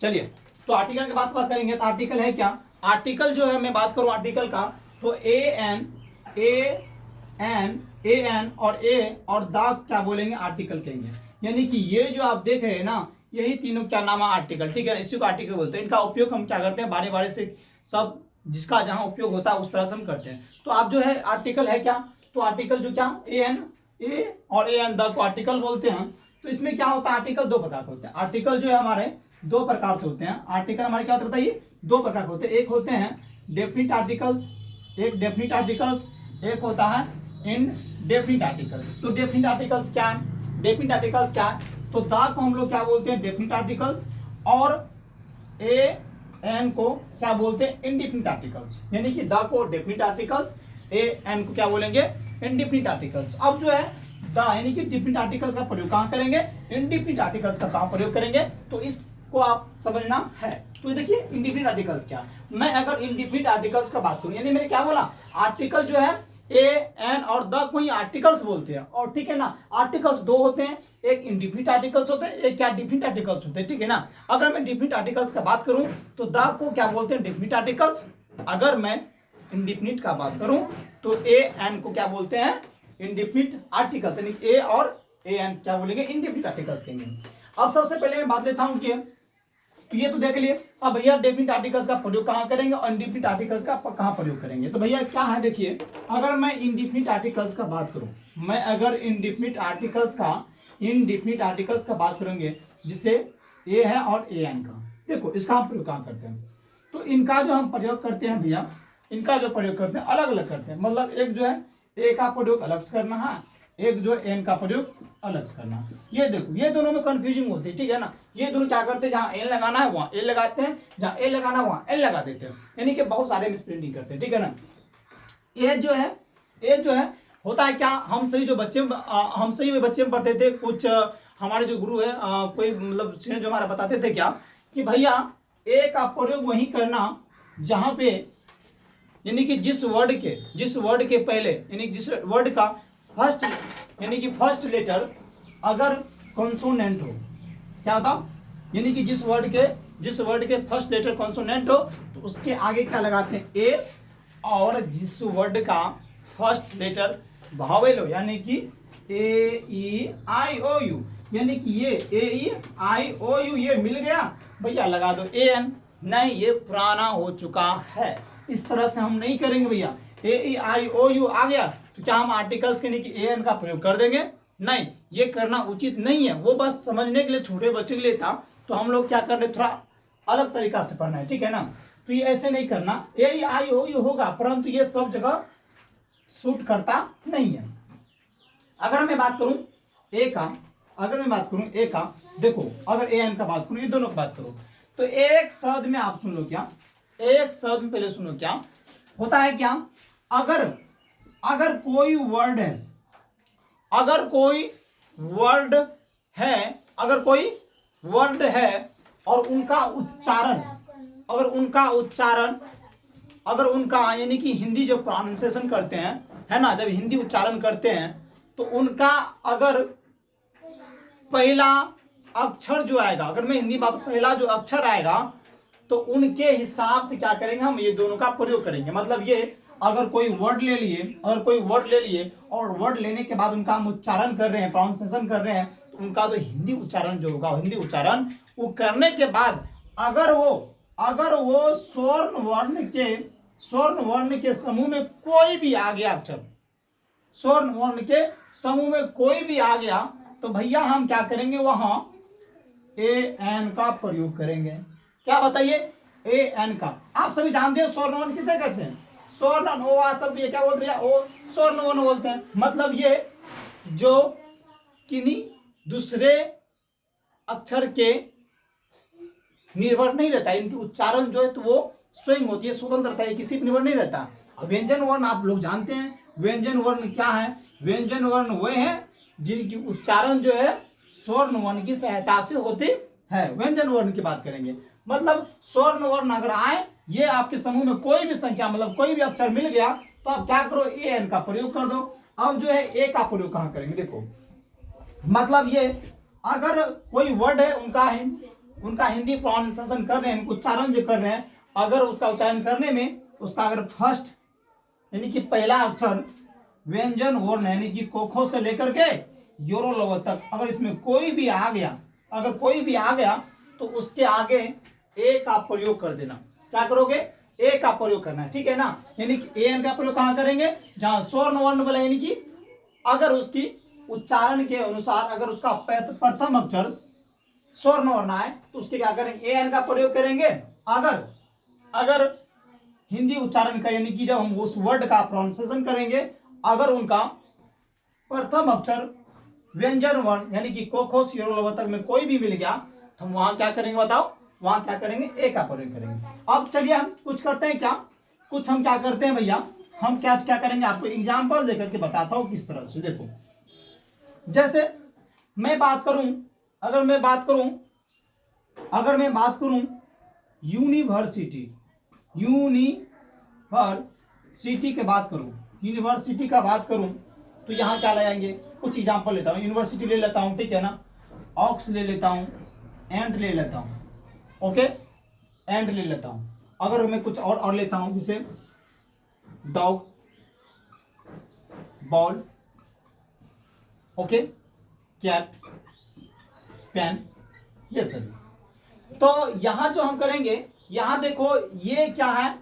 चलिए, तो आर्टिकल की बात करेंगे तो आर्टिकल है क्या? आर्टिकल जो है, मैं बात करूं आर्टिकल का, तो ए एन और द क्या बोलेंगे? आर्टिकल कहेंगे। यानी कि ये जो आप देख रहे हैं ना, यही तीनों क्या नाम है? आर्टिकल। ठीक है, इसी को आर्टिकल बोलते हैं। इनका उपयोग हम क्या करते हैं? बारी बारी से सब जिसका जहां उपयोग होता है उस तरह से हम करते हैं। तो आप जो है आर्टिकल है क्या? तो आर्टिकल जो क्या, ए एन द को आर्टिकल बोलते हैं। तो इसमें क्या होता है? आर्टिकल दो प्रकार के होते हैं। आर्टिकल जो है हमारे दो प्रकार से होते हैं। आर्टिकल हमारे क्या होते हैं बताइए? दो प्रकार के होते हैं। एक होते हैं डेफिनिट आर्टिकल्स, एक डेफिनिट आर्टिकल्स, एक होता है इनडेफिनिट आर्टिकल्स। तो डेफिनिट आर्टिकल्स क्या है? डेफिनिट आर्टिकल्स क्या है? तो द को हम लोग क्या बोलते हैं? Definite articles. और ए एन को क्या बोलते हैं? Indefinite articles. यानी कि द को डेफिनिट आर्टिकल्स, ए एन को क्या बोलेंगे? Indefinite articles. अब जो है द यानी कि डेफिनिट आर्टिकल्स का प्रयोग कहां करेंगे? इनडेफिनिट आर्टिकल्स का कहां प्रयोग करेंगे? तो इसको आप समझना है। तो देखिए इनडेफिनिट आर्टिकल्स क्या, मैं अगर इनडेफिनिट आर्टिकल्स का बात करूं, यानी मैंने क्या बोला? आर्टिकल जो है ए एन और द को ही आर्टिकल्स बोलते हैं। और ठीक है ना, आर्टिकल्स दो होते हैं, एक इनडेफिनिट आर्टिकल्स होते हैं, एक क्या डेफिनिट आर्टिकल्स होते हैं। ठीक है ना, अगर मैं डेफिनिट आर्टिकल्स का बात करूं तो द को क्या बोलते हैं? Definite articles. अगर मैं इंडेफिनिट का बात करूं तो ए एन को क्या बोलते हैं? Indefinite articles. यानी ए और ए एन क्या बोलेंगे? इंडेफिनिट आर्टिकल्स कहेंगे। अब सबसे पहले मैं बात लेता हूं कि तो ये तो देख लिए। अब भैया डेफिनिट आर्टिकल्स का प्रयोग कहां करेंगे और इनडेफिनिट आर्टिकल्स का कहां प्रयोग करेंगे? तो भैया क्या है, देखिए, अगर मैं इनडेफिनिट आर्टिकल्स का बात करूं, मैं अगर इनडेफिनिट आर्टिकल्स का बात करेंगे, जिससे ए है और ए एन का, देखो इसका हम प्रयोग कहां करते हैं? तो इनका जो हम प्रयोग करते हैं भैया, इनका जो प्रयोग करते हैं अलग अलग करते हैं। मतलब एक जो है ए का प्रयोग अलग से करना है, एक जो एन का प्रयोग अलग से करना। ये देखो, ये दोनों में कंफ्यूजिंग होती है। ठीक है ना, ये दोनों क्या करते हैं? जहां एन लगाना है वहां एन लगाते हैं, जहां ए लगाना है वहां एन लगा देते हैं। यानी कि बहुत सारे मिसप्रिंटिंग करते हैं। ठीक है ना, ये जो है होता है क्या? हम सही में बच्चे में पढ़ते थे, कुछ हमारे जो गुरु है, कोई मतलब सीनियर जो हमारा बताते थे क्या, कि भैया ए का प्रयोग वही करना जहां पे, यानी कि जिस वर्ड के पहले, यानी जिस वर्ड का फर्स्ट, यानी कि फर्स्ट लेटर अगर कॉन्सोनेंट हो, क्या होता? यानी कि जिस वर्ड के फर्स्ट लेटर कॉन्सोनेंट हो तो उसके आगे क्या लगाते हैं? ए। और जिस वर्ड का फर्स्ट लेटर वावेल हो, यानी कि ए ई आई ओ यू, यानी कि ये ए ई आई ओ यू ये मिल गया, भैया लगा दो ए एन। नहीं, ये पुराना हो चुका है। इस तरह से हम नहीं करेंगे भैया। ए ई आई ओ यू आ गया तो क्या हम आर्टिकल्स के नीचे ए एन का प्रयोग कर देंगे? नहीं, ये करना उचित नहीं है। वो बस समझने के लिए, छोटे बच्चे के लिए था। तो हम लोग क्या कर रहे, थोड़ा अलग तरीका से पढ़ना है। ठीक है ना, तो ये ऐसे नहीं करना। ए ई आई ओ यू होगा, परंतु ये सब जगह सूट करता नहीं है। अगर मैं बात करूं ए का, देखो अगर ए एन का बात करूं, ये दोनों की बात करो, तो एक शब्द में आप सुन लो क्या, एक शब्द में पहले सुनो क्या होता है। क्या अगर कोई वर्ड है, अगर कोई वर्ड है और उनका यानी कि हिंदी जो प्रोनाउंसिएशन करते हैं, है ना, जब हिंदी उच्चारण करते हैं तो उनका अगर पहला अक्षर जो आएगा, अगर मैं हिंदी बात, पहला जो अक्षर आएगा तो उनके हिसाब से क्या करेंगे? हम ये दोनों का प्रयोग करेंगे। मतलब ये अगर कोई वर्ड ले लिए और वर्ड लेने के बाद उनका हम उच्चारण कर रहे हैं, प्रोनाउंसिएशन कर रहे हैं, तो उनका तो हिंदी उच्चारण जो होगा, हिंदी उच्चारण वो करने के बाद अगर वो स्वर्ण वर्ण के समूह में कोई भी आ गया अक्षर, स्वर्ण वर्ण के समूह में कोई भी आ गया, तो भैया हम क्या करेंगे? वहां ए एन का प्रयोग करेंगे। क्या बताइए? ए एन का। आप सभी जानते हैं स्वर्ण वर्ण किसे कहते हैं? स्वर्ण ओ आ शब्द ये क्या बोलते हैं? ओ स्वर्ण वर्ण बोलते हैं। मतलब ये जो किन्हीं दूसरे अक्षर के निर्भर नहीं रहता, इनकी उच्चारण जो है तो वो स्वयं होती है, स्वतंत्र रहता है, किसी पर निर्भर नहीं रहता। व्यंजन वर्ण आप लोग जानते हैं, व्यंजन वर्ण क्या है? व्यंजन वर्ण वे हैं जिनकी उच्चारण जो है स्वर्ण वर्ण की सहायता से होती है। व्यंजन वर्ण की बात करेंगे, मतलब स्वर्ण वर्ण अगर आए, ये आपके समूह में कोई भी संख्या, मतलब कोई भी अक्षर मिल गया, तो आप क्या करो? ए एन का प्रयोग कर दो। अब जो है ए का प्रयोग कहां करेंगे? देखो, मतलब ये अगर कोई वर्ड है, उनका उनका हिंदी प्रोनाउंसिएशन कर रहे हैं, उच्चारण जो कर रहे हैं, अगर उसका उच्चारण करने में उसका अगर फर्स्ट यानी कि पहला अक्षर व्यंजन वर्ण यानी कि कोखो से लेकर के योरो लव तक अगर इसमें कोई भी आ गया, अगर कोई भी आ गया तो उसके आगे ए का प्रयोग कर देना। क्या करोगे? ए का प्रयोग करना है, ठीक है ना। यानी कि ए एन का प्रयोग कहां करेंगे? जहां स्वर्ण वर्ण बोला, यानी कि अगर उसकी उच्चारण के अनुसार अगर उसका प्रथम अक्षर स्वर्ण वर्ण आए तो उसके क्या करेंगे? ए एन का प्रयोग करेंगे। अगर अगर हिंदी उच्चारण का यानी कि जब हम उस वर्ड का प्रोनाउंसिएशन करेंगे, अगर उनका प्रथम अक्षर व्यंजन वर्ण यानी कि कोखो सियोरो तक में कोई भी मिल गया तो हम वहां क्या करेंगे? बताओ, वहां क्या करेंगे? ए का प्रयोग करेंगे। अब चलिए हम कुछ करते हैं क्या, कुछ हम क्या करते हैं भैया, हम क्या क्या करेंगे आपको एग्जाम्पल देकर के बताता हूं किस तरह से। देखो, जैसे मैं बात करूं, अगर मैं बात करूं यूनिवर्सिटी, यूनिवर्सिटी की बात करूं, यूनिवर्सिटी का बात करूं तो यहां क्या लगाएंगे? कुछ एग्जाम्पल लेता हूं, यूनिवर्सिटी ले लेता हूं, ठीक है ना, ऑक्स ले लेता हूं, एंड ले लेता हूं, ओके, एंड ले लेता हूं। अगर मैं कुछ और लेता हूं, जैसे dog, ball, okay, cat, pen, ये सभी। तो यहां जो हम करेंगे, यहां देखो ये क्या है,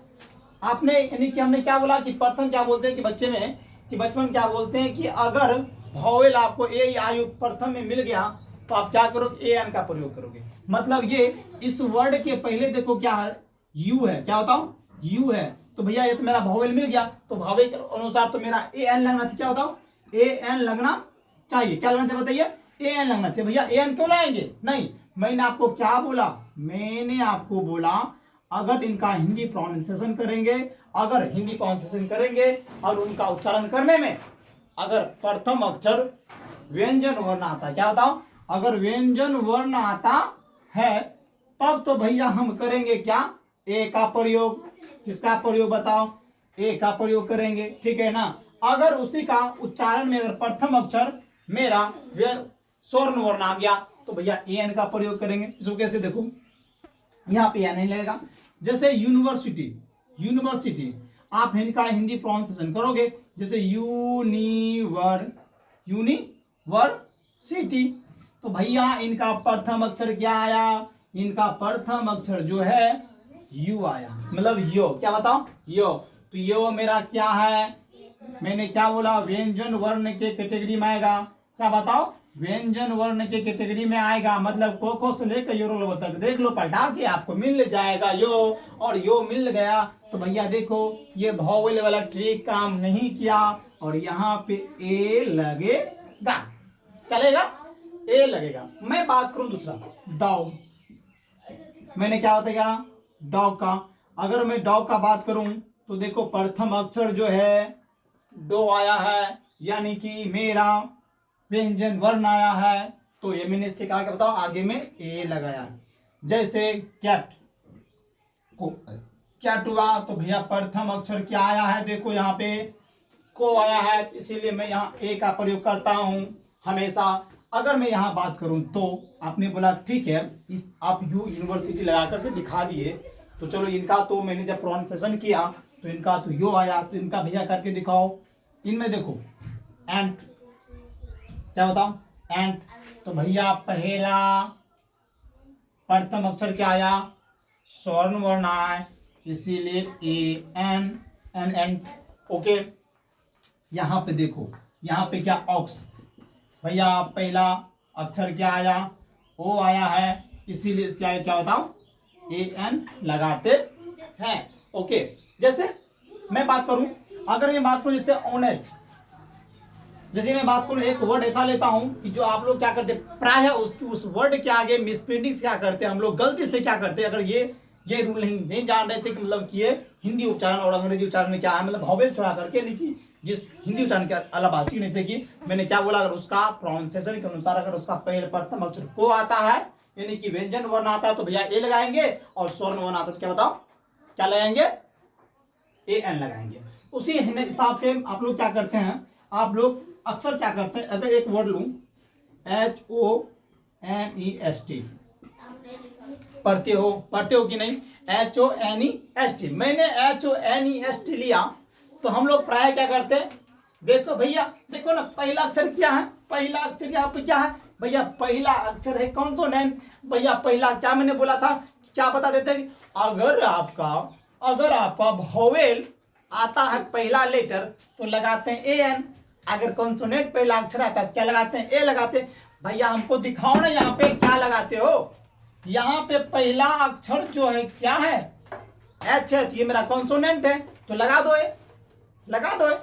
आपने यानी कि हमने क्या बोला कि प्रथम क्या बोलते हैं कि बच्चे में कि बचपन में क्या बोलते हैं कि अगर वॉवेल आपको ए या आई प्रथम में मिल गया तो आप क्या करोगे? ए एन का प्रयोग करोगे। मतलब ये इस वर्ड के पहले देखो क्या है? यू है। क्या बताओ? यू है। तो भैया ये तो मेरा वॉवेल मिल गया, तो वॉवेल के अनुसार तो मेरा ए एन लगना चाहिए। क्या बताओ? ए एन लगना चाहिए। क्या लगना चाहिए बताइए? ए एन लगना चाहिए। भैया ए एन क्यों लाएंगे? नहीं, मैंने आपको क्या बोला? मैंने आपको बोला अगर इनका हिंदी प्रोनाउंसिएशन करेंगे, अगर हिंदी प्रोनाउंसिएशन करेंगे और उनका उच्चारण करने में अगर प्रथम अक्षर व्यंजन वर्ण आता है, क्या बताओ? अगर व्यंजन वर्ण आता है तब तो भैया हम करेंगे क्या? ए का प्रयोग। किसका प्रयोग बताओ? ए का प्रयोग करेंगे, ठीक है ना। अगर उसी का उच्चारण में अगर प्रथम अक्षर मेरा स्वर्ण वर्ण आ गया तो भैया ए एन का प्रयोग करेंगे। इसको कैसे देखो, यहाँ पे नहीं लगेगा। जैसे यूनिवर्सिटी, यूनिवर्सिटी आप इनका हिंदी प्रोनाउंसिएशन करोगे, जैसे यूनिवर्सिटी, तो भैया इनका प्रथम अक्षर क्या आया? इनका प्रथम अक्षर जो है यू आया, मतलब यो। क्या बताओ? यो। तो यो मेरा क्या है? मैंने क्या बोला? व्यंजन वर्ण के कैटेगरी में आएगा। क्या बताओ? व्यंजन वर्ण के कैटेगरी में आएगा। मतलब कोको से लेकर योरो तक देख लो, पलटा के आपको मिल जाएगा यो, और यो मिल गया तो भैया देखो ये वॉवेल वाला ट्रिक काम नहीं किया और यहाँ पे ए लगेगा। चलेगा? ए लगेगा। मैं बात करूं दूसरा, डॉग। मैंने क्या बताया? डॉग का। अगर मैं डॉग का बात करूं तो देखो प्रथम अक्षर जो है डो आया है, यानी कि मेरा व्यंजन वर्ण आया है, तो ये मैंने इसके क्या बताओ आगे में ए लगाया। जैसे कैट को कैट हुआ तो भैया प्रथम अक्षर क्या आया है? देखो यहाँ पे को आया है, इसीलिए मैं यहाँ ए का प्रयोग करता हूं हमेशा। अगर मैं यहाँ बात करूं तो आपने बोला ठीक है इस आप यूनिवर्सिटी लगा करके दिखा दिए, तो चलो इनका तो मैंने जब प्रोनाउंसिएशन किया तो इनका तो यो आया, तो इनका भैया करके दिखाओ। इनमें देखो एंट, क्या बताओ? एंट। तो भैया पहला प्रथम अक्षर क्या आया? स्वर्ण वर्ण आया, इसीलिए A N N N, okay. यहां पे देखो, यहां पे क्या? ऑक्स। भैया पहला अक्षर क्या आया? ओ आया है, इसीलिए इसका क्या बताओ? ए एन लगाते हैं, ओके। जैसे मैं बात करूं, अगर मैं बात करूं जैसे ऑनेस्ट, जैसे मैं बात करूं एक वर्ड ऐसा लेता हूं कि जो आप लोग क्या करते प्राय उस वर्ड के आगे मिसप्रिंटिंग क्या करते हैं हम लोग, गलती से क्या करते हैं, अगर ये रूल नहीं जान रहे थे कि मतलब कि ये हिंदी उच्चारण और अंग्रेजी उच्चारण में क्या है, मतलब वॉवेल छोड़ा करके, नहीं कि जिस हिंदी उच्चारण के अलावा, ठीक नहीं से कि मैंने क्या बोला, अगर उसका प्रोनाउंसिएशन के अनुसार अगर उसका पहले प्रथम अक्षर को आता है यानी कि व्यंजन वर्ण आता है तो भैया ए लगाएंगे, और स्वर्ण वर्ण आता है तो क्या बताओ क्या लगाएंगे? ए एन लगाएंगे। उसी हिसाब से आप लोग क्या करते हैं, आप लोग अक्सर क्या करते हैं, अगर एक वर्ड लूं HONEST, पढ़ते हो कि नहीं? HONEST। मैंने HONEST लिया तो हम लोग प्राय क्या करते हैं? देखो भैया, देखो ना, पहला अक्षर क्या है? पहला अक्षर यहाँ पे क्या है भैया? पहला अक्षर है कॉन्सोनेंट। भैया पहला क्या मैंने बोला था, क्या बता देते हैं? अगर आपका वोवेल आता है पहला लेटर तो लगाते हैं AN। अगर कॉन्सोनेंट पहला अक्षर आता है क्या लगाते हैं? A लगाते हैं। भैया हमको दिखाओ ना यहाँ पे क्या लगाते हो। यहाँ पे पहला अक्षर जो है क्या है? H है, तो ये मेरा कॉन्सोनेंट है तो लगा दो A, लगा दो A।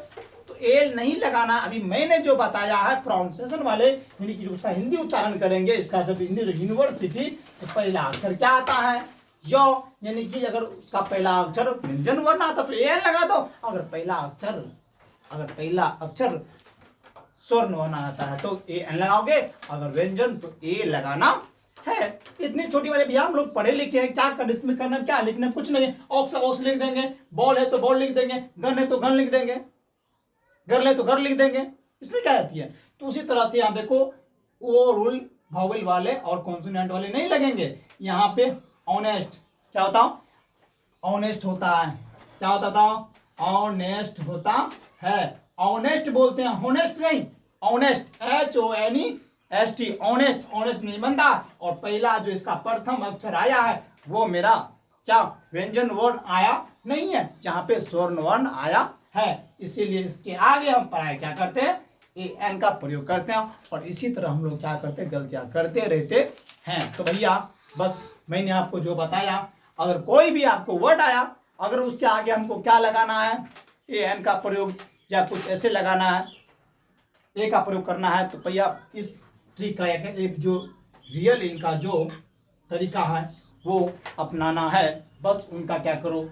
तो A नहीं लगाना। अभी मैंने जो बताया है प्रोनाउंसिएशन वाले, यानी कि उसका हिंदी उच्चारण करेंगे, इसका जब हिंदी यूनिवर्सिटी, तो पहला अक्षर क्या आता है? यो, यानी कि अगर उसका पहला अक्षर व्यंजन वर्ण आता तो AN लगा दो। अगर पहला अक्षर स्वर्ण वर्ण आता है तो AN लगाओगे, अगर व्यंजन तो A लगाना है। इतनी छोटी वाले भैया हम लोग पढ़े लिखे हैं, क्या कर इसमें करना, क्या लिखना, कुछ नहीं है। ऑक्स लिख देंगे, बॉल है तो बॉल लिख देंगे, गन है तो गन लिख देंगे, घर ले तो घर लिख देंगे, इसमें क्या आती है? तो उसी तरह से यहाँ देखो, वो रूल वोवेल वाले और कॉन्सोनेंट वाले नहीं लगेंगे। यहाँ पे ऑनेस्ट क्या होता? ऑनेस्ट होता है। क्या होता था? ऑनेस्ट होता है। ऑनेस्ट बोलते हैं, होनेस्ट नहीं, ऑनेस्ट, HONEST, ऑनेस्ट नहीं बनता। और पहला जो इसका प्रथम अक्षर आया है वो मेरा क्या व्यंजन वर्ण आया नहीं है, यहाँ पे स्वर्ण वर्ण आया है। इसीलिए इसके आगे हम पढ़ाई क्या करते हैं? AN का प्रयोग करते हैं। और इसी तरह हम लोग क्या करते हैं? गलतियां करते रहते हैं। तो भैया बस मैंने आपको जो बताया, अगर कोई भी आपको वर्ड आया, अगर उसके आगे हमको क्या लगाना है? AN का प्रयोग या कुछ ऐसे लगाना है, A का प्रयोग करना है, तो भैया इस ट्रिक का एक जो रियल इनका जो तरीका है वो अपनाना है। बस उनका क्या करो,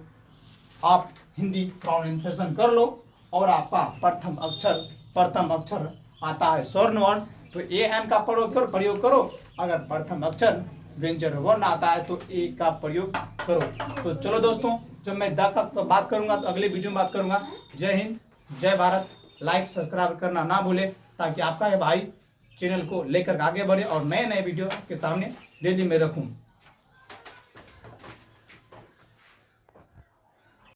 आप हिंदी प्रोनाउंसिएशन कर लो और आपका प्रथम अक्षर आता है स्वर्ण वर्ण तो AN का प्रयोग करो। अगर प्रथम अक्षर व्यंजन वर्ण आता है तो A का प्रयोग करो। तो चलो दोस्तों, जब मैं बात करूंगा तो अगले वीडियो में बात करूंगा। जय हिंद, जय भारत। लाइक सब्सक्राइब करना ना भूले, ताकि आपका ये भाई चैनल को लेकर आगे बढ़े और नए वीडियो के सामने डेली में रखूं।